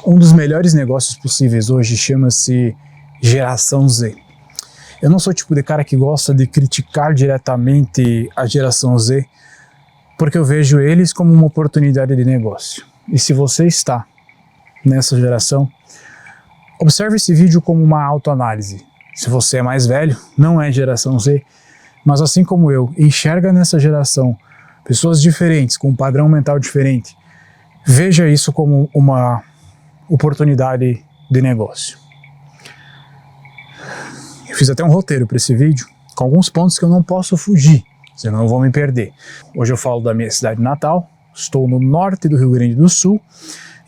Um dos melhores negócios possíveis hoje chama-se geração Z. Eu não sou o tipo de cara que gosta de criticar diretamente a geração Z, porque eu vejo eles como uma oportunidade de negócio. E se você está nessa geração, observe esse vídeo como uma autoanálise. Se você é mais velho, não é geração Z, mas assim como eu, enxerga nessa geração pessoas diferentes, com um padrão mental diferente, veja isso como uma oportunidade de negócio. Eu fiz até um roteiro para esse vídeo, com alguns pontos que eu não posso fugir, senão eu vou me perder. Hoje eu falo da minha cidade natal, estou no norte do Rio Grande do Sul,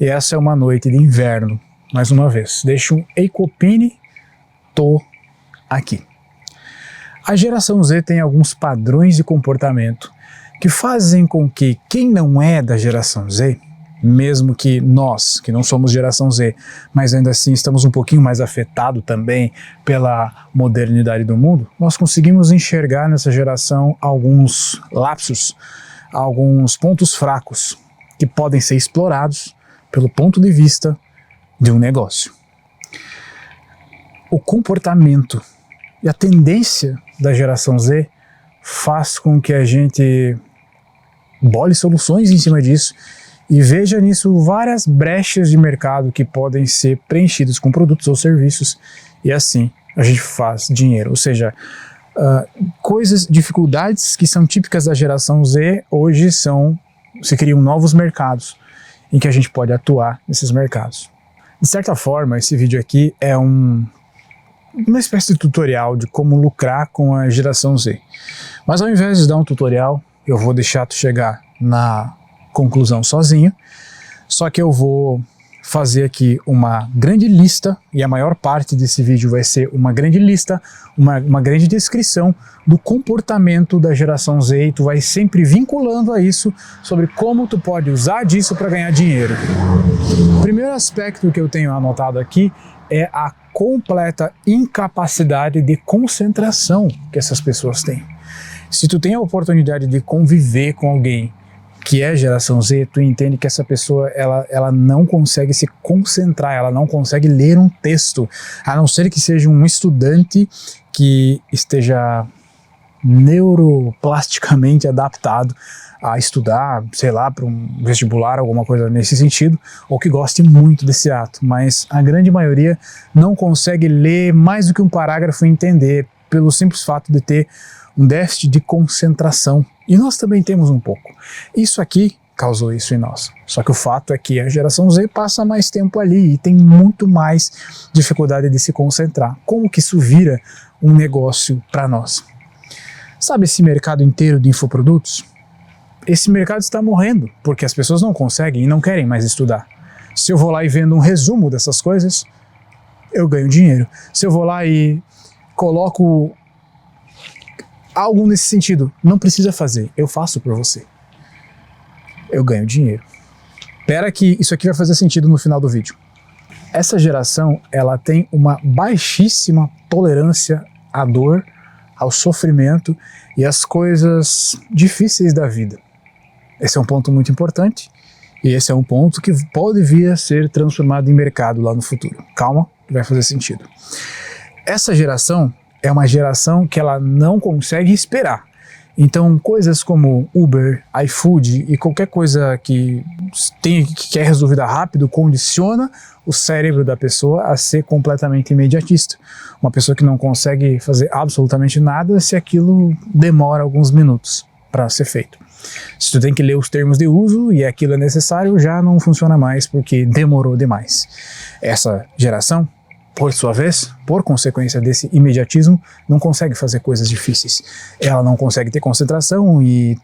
e essa é uma noite de inverno, mais uma vez. Deixo um Eicopini, tô aqui. A geração Z tem alguns padrões de comportamento que fazem com que quem não é da geração Z, mesmo que nós, que não somos geração Z, mas ainda assim estamos um pouquinho mais afetados também pela modernidade do mundo, nós conseguimos enxergar nessa geração alguns lapsos, alguns pontos fracos que podem ser explorados pelo ponto de vista de um negócio. O comportamento e a tendência da geração Z faz com que a gente bole soluções em cima disso e veja nisso várias brechas de mercado que podem ser preenchidas com produtos ou serviços, e assim a gente faz dinheiro. Ou seja, dificuldades que são típicas da geração Z hoje se criam novos mercados em que a gente pode atuar nesses mercados. De certa forma, esse vídeo aqui é uma espécie de tutorial de como lucrar com a geração Z. Mas ao invés de dar um tutorial, eu vou deixar tu chegar na conclusão sozinho, só que eu vou fazer aqui uma grande lista, e a maior parte desse vídeo vai ser uma grande lista, uma grande descrição do comportamento da geração Z, e tu vai sempre vinculando a isso sobre como tu pode usar disso para ganhar dinheiro. O primeiro aspecto que eu tenho anotado aqui é a completa incapacidade de concentração que essas pessoas têm. Se tu tem a oportunidade de conviver com alguém que é geração Z, tu entende que essa pessoa ela não consegue se concentrar, ela não consegue ler um texto, a não ser que seja um estudante que esteja neuroplasticamente adaptado a estudar, sei lá, para um vestibular, alguma coisa nesse sentido, ou que goste muito desse ato, mas a grande maioria não consegue ler mais do que um parágrafo e entender, pelo simples fato de ter um déficit de concentração. E nós também temos um pouco. Isso aqui causou isso em nós. Só que o fato é que a geração Z passa mais tempo ali e tem muito mais dificuldade de se concentrar. Como que isso vira um negócio para nós? Sabe esse mercado inteiro de infoprodutos? Esse mercado está morrendo, porque as pessoas não conseguem e não querem mais estudar. Se eu vou lá e vendo um resumo dessas coisas, eu ganho dinheiro. Se eu vou lá e coloco algo nesse sentido, não precisa fazer, eu faço por você, eu ganho dinheiro. Espera que isso aqui vai fazer sentido no final do vídeo. Essa geração, ela tem uma baixíssima tolerância à dor, ao sofrimento e às coisas difíceis da vida. Esse é um ponto muito importante e esse é um ponto que pode vir a ser transformado em mercado lá no futuro. Calma, vai fazer sentido. Essa geração é uma geração que ela não consegue esperar. Então, coisas como Uber, iFood e qualquer coisa que é resolvida rápido condiciona o cérebro da pessoa a ser completamente imediatista. Uma pessoa que não consegue fazer absolutamente nada se aquilo demora alguns minutos para ser feito. Se tu tem que ler os termos de uso e aquilo é necessário, já não funciona mais porque demorou demais. Essa geração, por sua vez, por consequência desse imediatismo, não consegue fazer coisas difíceis. Ela não consegue ter concentração e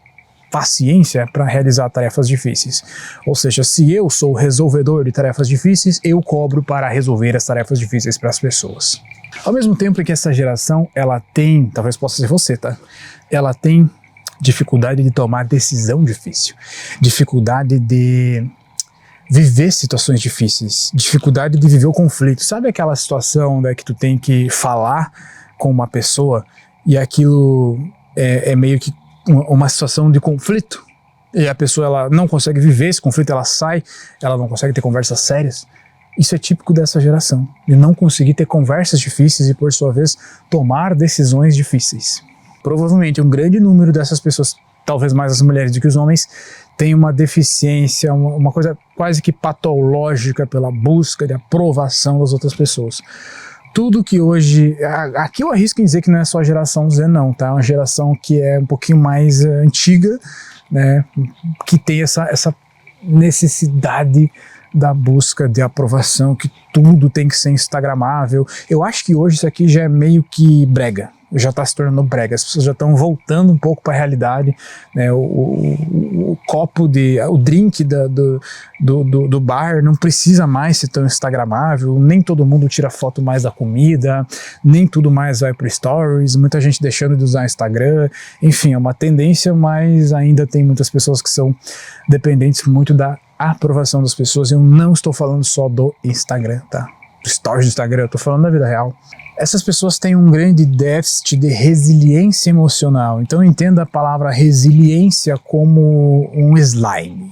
paciência para realizar tarefas difíceis. Ou seja, se eu sou o resolvedor de tarefas difíceis, eu cobro para resolver as tarefas difíceis para as pessoas. Ao mesmo tempo que essa geração, ela tem, talvez possa ser você, tá? Ela tem dificuldade de tomar decisão difícil, dificuldade de viver situações difíceis, dificuldade de viver o conflito. Sabe aquela situação que tu tem que falar com uma pessoa e aquilo é meio que uma situação de conflito e a pessoa ela não consegue viver esse conflito, ela sai, ela não consegue ter conversas sérias? Isso é típico dessa geração, de não conseguir ter conversas difíceis e, por sua vez, tomar decisões difíceis. Provavelmente um grande número dessas pessoas, talvez mais as mulheres do que os homens, tem uma deficiência, uma coisa quase que patológica pela busca de aprovação das outras pessoas. Tudo que hoje... Aqui eu arrisco em dizer que não é só a geração Z não, tá? É uma geração que é um pouquinho mais antiga, né? Que tem essa necessidade da busca de aprovação, que tudo tem que ser instagramável. Eu acho que hoje isso aqui já é meio que brega. Já está se tornando brega, as pessoas já estão voltando um pouco para a realidade, né? O copo o drink do bar não precisa mais ser tão instagramável, nem todo mundo tira foto mais da comida, nem tudo mais vai para stories, muita gente deixando de usar Instagram, enfim, é uma tendência, mas ainda tem muitas pessoas que são dependentes muito da aprovação das pessoas. Eu não estou falando só do Instagram, tá? Do stories do Instagram, eu estou falando da vida real. Essas pessoas têm um grande déficit de resiliência emocional, então entenda a palavra resiliência como um slime.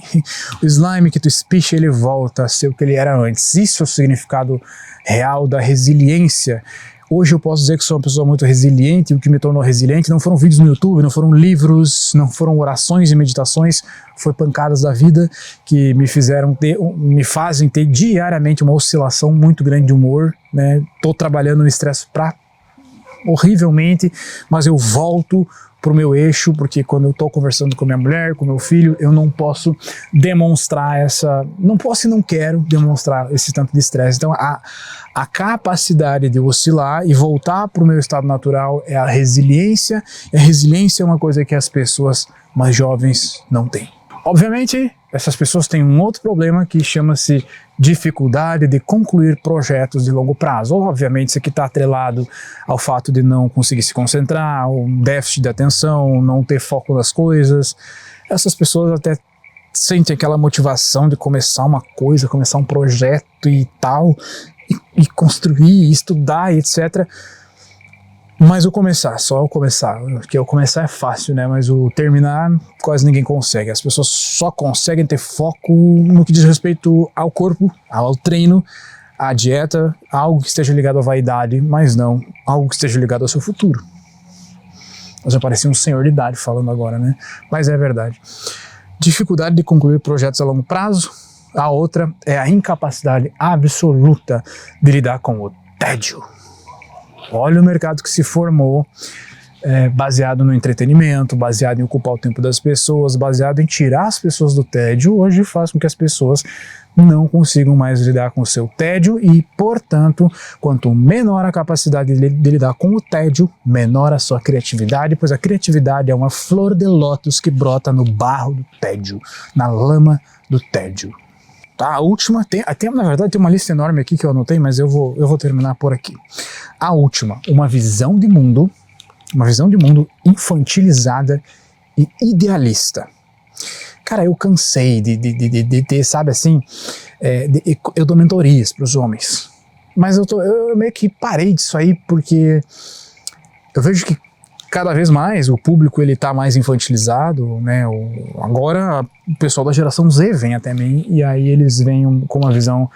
O slime que tu espicha, ele volta a ser o que ele era antes. Isso é o significado real da resiliência. Hoje eu posso dizer que sou uma pessoa muito resiliente, e o que me tornou resiliente não foram vídeos no YouTube, não foram livros, não foram orações e meditações, foi pancadas da vida que me fazem ter diariamente uma oscilação muito grande de humor, né? Tô trabalhando no estresse horrivelmente, mas eu volto pro meu eixo, porque quando eu tô conversando com minha mulher, com meu filho, eu não posso demonstrar não posso e não quero demonstrar esse tanto de estresse. Então a capacidade de oscilar e voltar pro meu estado natural é a resiliência, e a resiliência é uma coisa que as pessoas mais jovens não têm. Obviamente, essas pessoas têm um outro problema que chama-se dificuldade de concluir projetos de longo prazo. Obviamente, isso aqui está atrelado ao fato de não conseguir se concentrar, um déficit de atenção, não ter foco nas coisas. Essas pessoas até sentem aquela motivação de começar uma coisa, começar um projeto e tal, e construir, estudar, etc. Mas só o começar, porque o começar é fácil, né? Mas o terminar quase ninguém consegue. As pessoas só conseguem ter foco no que diz respeito ao corpo, ao treino, à dieta, algo que esteja ligado à vaidade, mas não algo que esteja ligado ao seu futuro. Eu já parecia um senhor de idade falando agora, né? Mas é verdade. Dificuldade de concluir projetos a longo prazo. A outra é a incapacidade absoluta de lidar com o tédio. Olha o mercado que se formou, baseado no entretenimento, baseado em ocupar o tempo das pessoas, baseado em tirar as pessoas do tédio, hoje faz com que as pessoas não consigam mais lidar com o seu tédio e, portanto, quanto menor a capacidade de lidar com o tédio, menor a sua criatividade, pois a criatividade é uma flor de lótus que brota no barro do tédio, na lama do tédio. A última, na verdade tem uma lista enorme aqui que eu anotei, mas eu vou terminar por aqui. A última, uma visão de mundo infantilizada e idealista. Cara, eu cansei de ter, sabe assim, eu dou mentorias para os homens, mas eu meio que parei disso aí porque eu vejo que cada vez mais o público ele tá mais infantilizado, né? Agora o pessoal da geração Z vem até mim e aí eles vêm com uma visão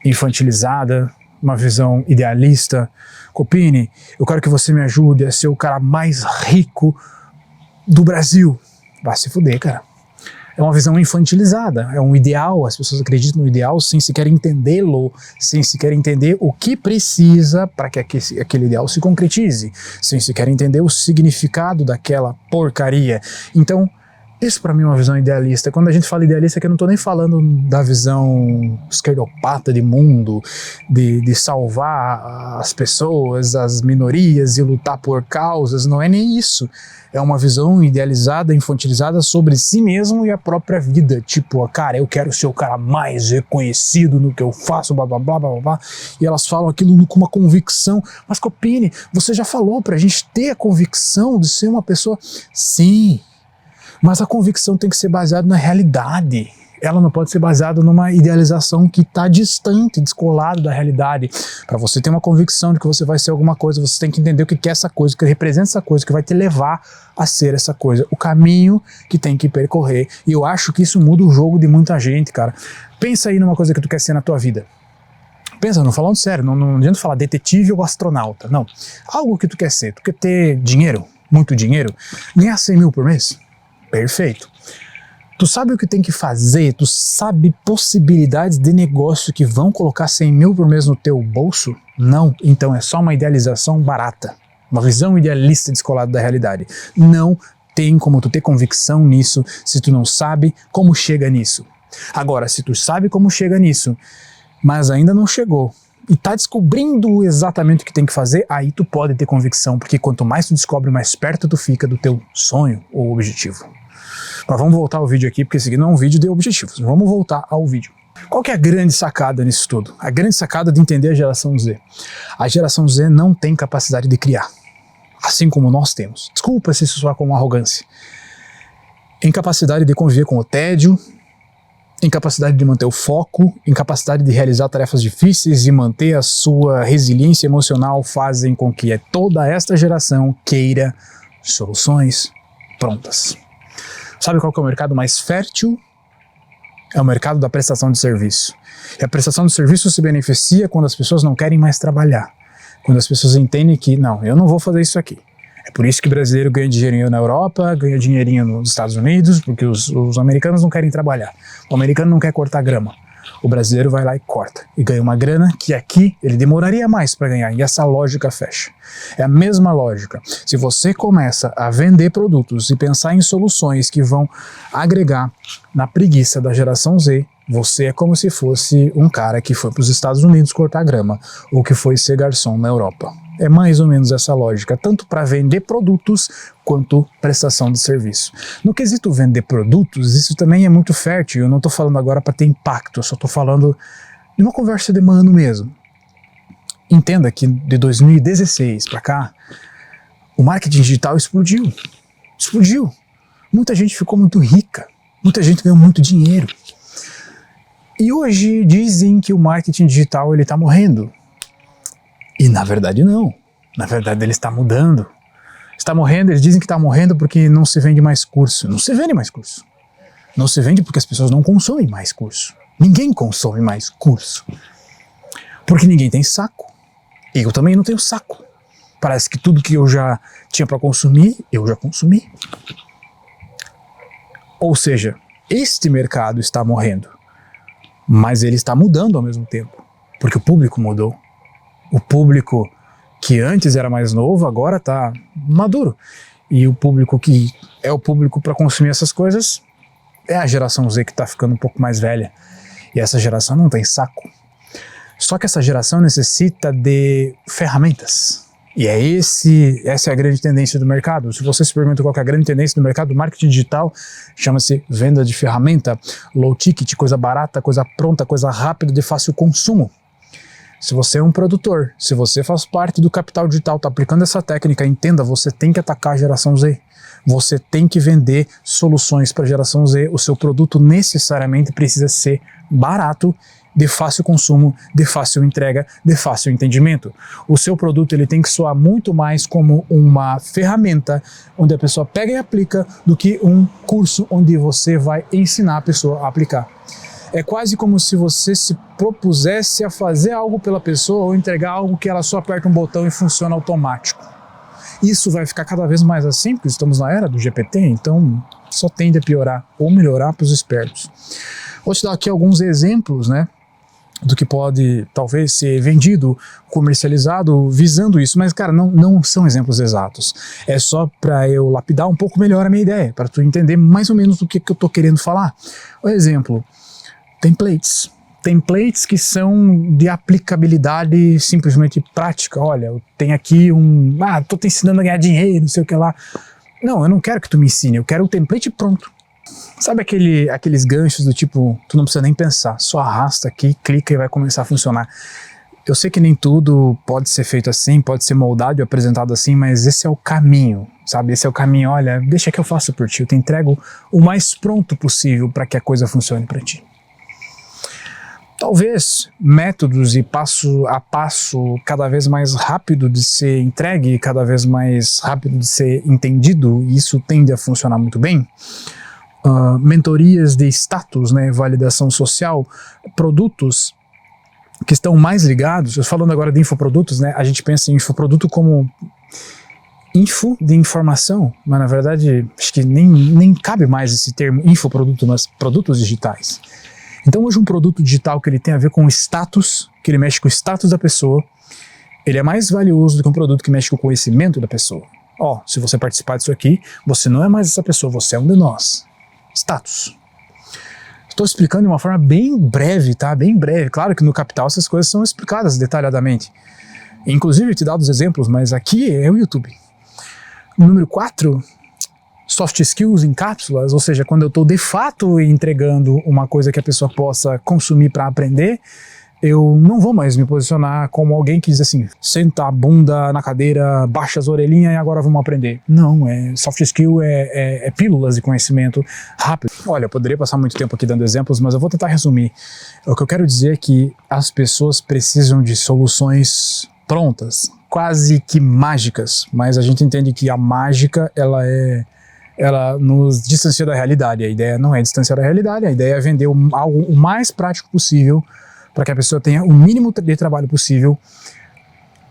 infantilizada, uma visão idealista. Copini, eu quero que você me ajude a ser o cara mais rico do Brasil. Vai se fuder, cara. É uma visão infantilizada, é um ideal, as pessoas acreditam no ideal sem sequer entendê-lo, sem sequer entender o que precisa para que aquele ideal se concretize, sem sequer entender o significado daquela porcaria. Então, isso para mim é uma visão idealista. Quando a gente fala idealista, que eu não estou nem falando da visão esquerdopata de mundo, de salvar as pessoas, as minorias e lutar por causas, não é nem isso. É uma visão idealizada, infantilizada sobre si mesmo e a própria vida. Tipo, cara, eu quero ser o cara mais reconhecido no que eu faço, blá blá blá blá blá. E elas falam aquilo com uma convicção. Mas Copini, você já falou pra gente ter a convicção de ser uma pessoa... Sim, mas a convicção tem que ser baseada na realidade. Ela não pode ser baseada numa idealização que está distante, descolado da realidade. Para você ter uma convicção de que você vai ser alguma coisa, você tem que entender o que é essa coisa, o que representa essa coisa, o que vai te levar a ser essa coisa. O caminho que tem que percorrer. E eu acho que isso muda o jogo de muita gente, cara. Pensa aí numa coisa que tu quer ser na tua vida. Pensa, não falando sério, não adianta falar detetive ou astronauta, não. Algo que tu quer ser, tu quer ter dinheiro, muito dinheiro, ganhar 100 mil por mês? Perfeito. Tu sabe o que tem que fazer, tu sabe possibilidades de negócio que vão colocar 100 mil por mês no teu bolso? Não, então é só uma idealização barata, uma visão idealista descolada da realidade. Não tem como tu ter convicção nisso se tu não sabe como chega nisso. Agora, se tu sabe como chega nisso, mas ainda não chegou, e tá descobrindo exatamente o que tem que fazer, aí tu pode ter convicção, porque quanto mais tu descobre, mais perto tu fica do teu sonho ou objetivo. Mas vamos voltar ao vídeo aqui, porque esse aqui não é um vídeo de objetivos. Vamos voltar ao vídeo. Qual que é a grande sacada nisso tudo? A grande sacada de entender a geração Z. A geração Z não tem capacidade de criar, assim como nós temos. Desculpa se isso soar como arrogância. Incapacidade de conviver com o tédio, incapacidade de manter o foco, incapacidade de realizar tarefas difíceis e manter a sua resiliência emocional fazem com que toda esta geração queira soluções prontas. Sabe qual que é o mercado mais fértil? É o mercado da prestação de serviço. E a prestação de serviço se beneficia quando as pessoas não querem mais trabalhar. Quando as pessoas entendem que, não, eu não vou fazer isso aqui. É por isso que o brasileiro ganha dinheirinho na Europa, ganha dinheirinho nos Estados Unidos, porque os americanos não querem trabalhar. O americano não quer cortar grama. O brasileiro vai lá e corta. E ganha uma grana que aqui ele demoraria mais para ganhar. E essa lógica fecha. É a mesma lógica. Se você começa a vender produtos e pensar em soluções que vão agregar na preguiça da geração Z, você é como se fosse um cara que foi para os Estados Unidos cortar grama ou que foi ser garçom na Europa. É mais ou menos essa lógica, tanto para vender produtos quanto prestação de serviço. No quesito vender produtos, isso também é muito fértil. Eu não estou falando agora para ter impacto, eu só estou falando de uma conversa de mano mesmo. Entenda que de 2016 para cá, o marketing digital explodiu. Explodiu. Muita gente ficou muito rica, muita gente ganhou muito dinheiro. E hoje dizem que o marketing digital está morrendo. E na verdade não. Na verdade ele está mudando. Está morrendo, eles dizem que está morrendo porque não se vende mais curso. Não se vende mais curso. Não se vende porque as pessoas não consomem mais curso. Ninguém consome mais curso. Porque ninguém tem saco. Eu também não tenho saco. Parece que tudo que eu já tinha para consumir, eu já consumi. Ou seja, este mercado está morrendo. Mas ele está mudando ao mesmo tempo. Porque o público mudou. O público que antes era mais novo, agora está maduro. E o público que é o público para consumir essas coisas é a geração Z que está ficando um pouco mais velha. E essa geração não tem saco. Só que essa geração necessita de ferramentas. E essa é a grande tendência do mercado. Se você se pergunta qual que é a grande tendência do mercado do marketing digital, chama-se venda de ferramenta, low ticket, coisa barata, coisa pronta, coisa rápida, de fácil consumo. Se você é um produtor, se você faz parte do capital digital, está aplicando essa técnica, entenda, você tem que atacar a geração Z. Você tem que vender soluções para a geração Z. O seu produto necessariamente precisa ser barato, de fácil consumo, de fácil entrega, de fácil entendimento. O seu produto ele tem que soar muito mais como uma ferramenta onde a pessoa pega e aplica do que um curso onde você vai ensinar a pessoa a aplicar. É quase como se você se propusesse a fazer algo pela pessoa ou entregar algo que ela só aperta um botão e funciona automático. Isso vai ficar cada vez mais assim, porque estamos na era do GPT, então só tende a piorar ou melhorar para os espertos. Vou te dar aqui alguns exemplos, né, do que pode talvez ser vendido, comercializado, visando isso, mas cara, não são exemplos exatos. É só para eu lapidar um pouco melhor a minha ideia, para tu entender mais ou menos do que eu estou querendo falar. Por exemplo, templates. Templates que são de aplicabilidade simplesmente prática. Olha, eu tenho aqui tô te ensinando a ganhar dinheiro, não sei o que lá. Não, eu não quero que tu me ensine, eu quero o template pronto. Sabe aqueles ganchos do tipo, tu não precisa nem pensar, só arrasta aqui, clica e vai começar a funcionar. Eu sei que nem tudo pode ser feito assim, pode ser moldado e apresentado assim, mas esse é o caminho, sabe? Esse é o caminho, olha, deixa que eu faço por ti, eu te entrego o mais pronto possível para que a coisa funcione para ti. Talvez métodos e passo a passo cada vez mais rápido de ser entregue, cada vez mais rápido de ser entendido, e isso tende a funcionar muito bem. Mentorias de status, né, validação social, produtos que estão mais ligados, eu falando agora de infoprodutos, né, a gente pensa em infoproduto como info de informação, mas na verdade acho que nem cabe mais esse termo infoproduto, mas produtos digitais. Então hoje um produto digital que ele tem a ver com o status, que ele mexe com o status da pessoa, ele é mais valioso do que um produto que mexe com o conhecimento da pessoa. Ó, se você participar disso aqui, você não é mais essa pessoa, você é um de nós. Status. Estou explicando de uma forma bem breve, tá? Bem breve. Claro que no Capital essas coisas são explicadas detalhadamente. Inclusive eu te dou os exemplos, mas aqui é o YouTube. Número 4, soft skills em cápsulas, ou seja, quando eu estou de fato entregando uma coisa que a pessoa possa consumir para aprender, eu não vou mais me posicionar como alguém que diz assim, senta a bunda na cadeira, baixa as orelhinhas e agora vamos aprender. Não, soft skill é pílulas de conhecimento rápido. Olha, eu poderia passar muito tempo aqui dando exemplos, mas eu vou tentar resumir. O que eu quero dizer é que as pessoas precisam de soluções prontas, quase que mágicas, mas a gente entende que a mágica, ela nos distancia da realidade. A ideia não é distanciar da realidade, a ideia é vender algo o mais prático possível para que a pessoa tenha o mínimo de trabalho possível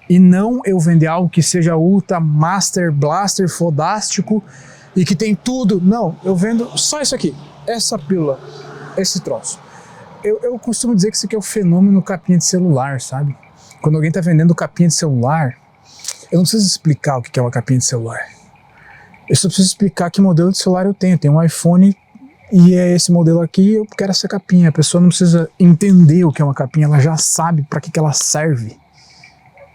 e não eu vender algo que seja ultra, master, blaster, fodástico e que tem tudo. Não, eu vendo só isso aqui, essa pílula, esse troço. Eu costumo dizer que isso aqui é o fenômeno capinha de celular, sabe? Quando alguém está vendendo capinha de celular, eu não preciso explicar o que é uma capinha de celular. Eu só preciso explicar que modelo de celular eu tenho. Eu tenho um iPhone e é esse modelo aqui, eu quero essa capinha. A pessoa não precisa entender o que é uma capinha, ela já sabe para que ela serve.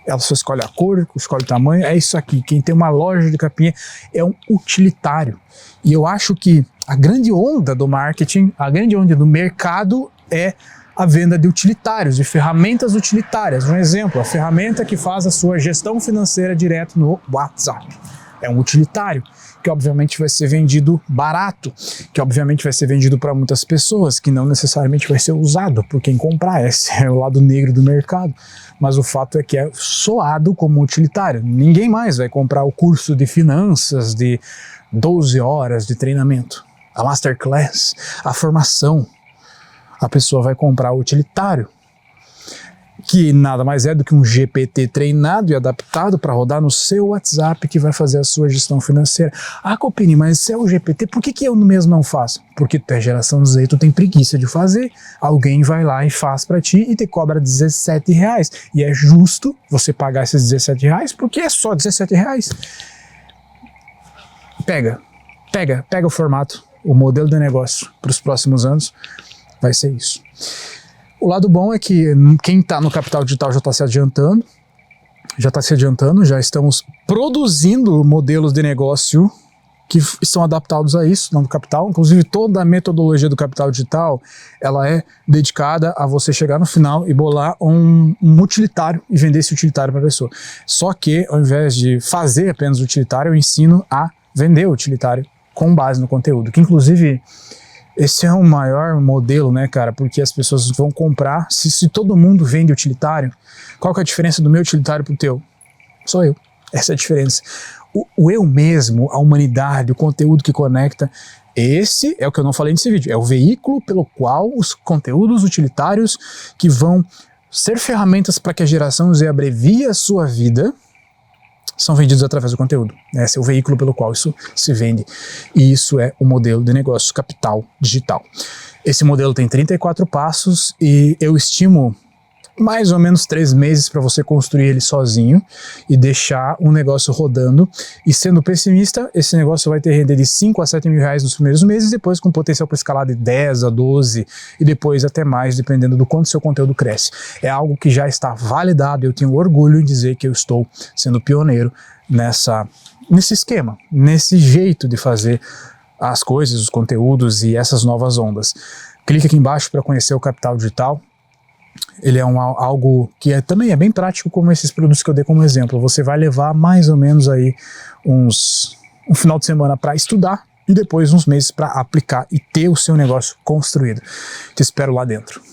Ela só escolhe a cor, escolhe o tamanho, é isso aqui. Quem tem uma loja de capinha é um utilitário. E eu acho que a grande onda do marketing, a grande onda do mercado é a venda de utilitários, de ferramentas utilitárias. Um exemplo, a ferramenta que faz a sua gestão financeira direto no WhatsApp. É um utilitário, que obviamente vai ser vendido barato, que obviamente vai ser vendido para muitas pessoas, que não necessariamente vai ser usado por quem comprar. Esse é o lado negro do mercado. Mas o fato é que é soado como utilitário. Ninguém mais vai comprar o curso de finanças de 12 horas de treinamento, a masterclass, a formação. A pessoa vai comprar o utilitário, que nada mais é do que um GPT treinado e adaptado para rodar no seu WhatsApp, que vai fazer a sua gestão financeira. Ah, Copini, mas se é o GPT, por que eu mesmo não faço? Porque tu é geração Z, tu tem preguiça de fazer. Alguém vai lá e faz para ti e te cobra R$17. E é justo você pagar esses R$17 porque é só R$17. Pega o formato, o modelo de negócio para os próximos anos vai ser isso. O lado bom é que quem está no Capital Digital já está se adiantando, já estamos produzindo modelos de negócio que estão adaptados a isso no Capital. Inclusive toda a metodologia do Capital Digital, ela é dedicada a você chegar no final e bolar um utilitário e vender esse utilitário para a pessoa. Só que ao invés de fazer apenas o utilitário, eu ensino a vender o utilitário com base no conteúdo, que inclusive esse é o maior modelo, né, cara, porque as pessoas vão comprar, se todo mundo vende utilitário, qual que é a diferença do meu utilitário pro teu? Sou eu, essa é a diferença. O eu mesmo, a humanidade, o conteúdo que conecta, esse é o que eu não falei nesse vídeo, é o veículo pelo qual os conteúdos utilitários que vão ser ferramentas para que a geração Z abrevie a sua vida, são vendidos através do conteúdo. Esse é o veículo pelo qual isso se vende. E isso é o modelo de negócio Capital Digital. Esse modelo tem 34 passos e eu estimo mais ou menos 3 meses para você construir ele sozinho e deixar um negócio rodando. E sendo pessimista, esse negócio vai ter render de 5 a 7 mil reais nos primeiros meses, depois com potencial para escalar de 10 a 12 e depois até mais, dependendo do quanto seu conteúdo cresce. É algo que já está validado, eu tenho orgulho em dizer que eu estou sendo pioneiro nesse esquema, nesse jeito de fazer as coisas, os conteúdos e essas novas ondas. Clique aqui embaixo para conhecer o Capital Digital. Ele é algo que também é bem prático, como esses produtos que eu dei como exemplo. Você vai levar mais ou menos aí um final de semana para estudar e depois uns meses para aplicar e ter o seu negócio construído. Te espero lá dentro.